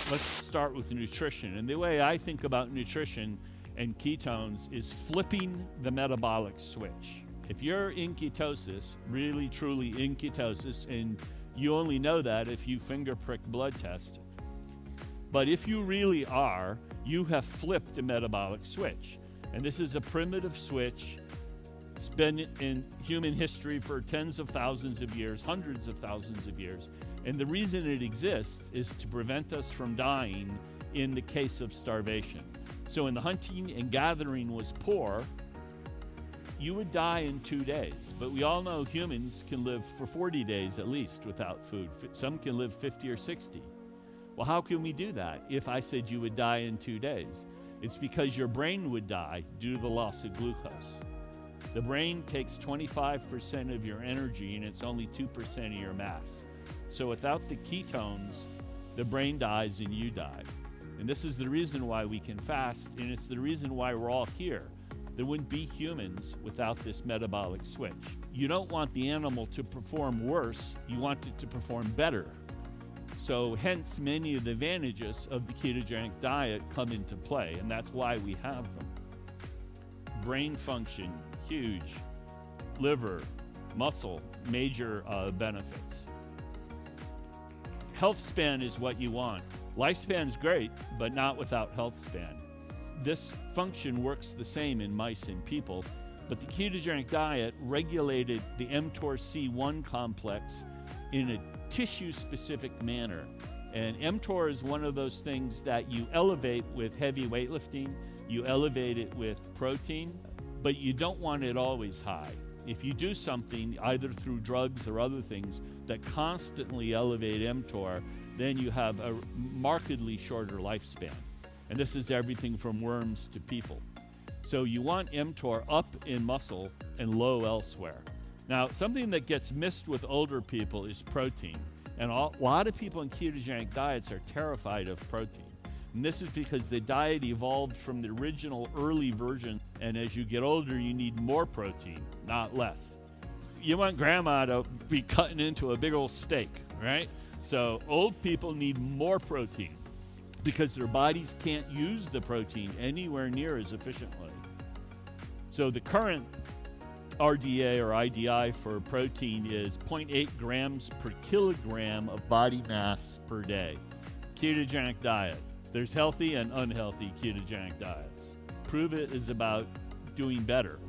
let's start with nutrition. And the way I think about nutrition and ketones is flipping the metabolic switch. If you're in ketosis, really truly in ketosis, and you only know that if you finger prick blood test, but if you really are, you have flipped a metabolic switch. And this is a primitive switch. It's been in human history for tens of thousands of years, hundreds of thousands of years. And the reason it exists is to prevent us from dying in the case of starvation. So when the hunting and gathering was poor, you would die in 2 days. But we all know humans can live for 40 days at least without food. Some can live 50 or 60. Well, how can we do that if I said you would die in 2 days? It's because your brain would die due to the loss of glucose. The brain takes 25% of your energy and it's only 2% of your mass. So without the ketones, the brain dies and you die. And this is the reason why we can fast, and it's the reason why we're all here. There wouldn't be humans without this metabolic switch. You don't want the animal to perform worse, you want it to perform better. So hence many of the advantages of the ketogenic diet come into play, and that's why we have them. Brain function, huge. Liver, muscle, major benefits. Health span is what you want. Lifespan's great, but not without health span. This function works the same in mice and people, but the ketogenic diet regulated the mTOR-C1 complex in a tissue-specific manner. And mTOR is one of those things that you elevate with heavy weightlifting, you elevate it with protein, but you don't want it always high. If you do something, either through drugs or other things, that constantly elevate mTOR, then you have a markedly shorter lifespan. And this is everything from worms to people. So you want mTOR up in muscle and low elsewhere. Now, something that gets missed with older people is protein. And a lot of people in ketogenic diets are terrified of protein. And this is because the diet evolved from the original early version. And as you get older, you need more protein, not less. You want grandma to be cutting into a big old steak, right? So old people need more protein because their bodies can't use the protein anywhere near as efficiently. So the current RDA or IDI for protein is 0.8 grams per kilogram of body mass per day. Ketogenic diet. There's healthy and unhealthy ketogenic diets. Prove It is about doing better.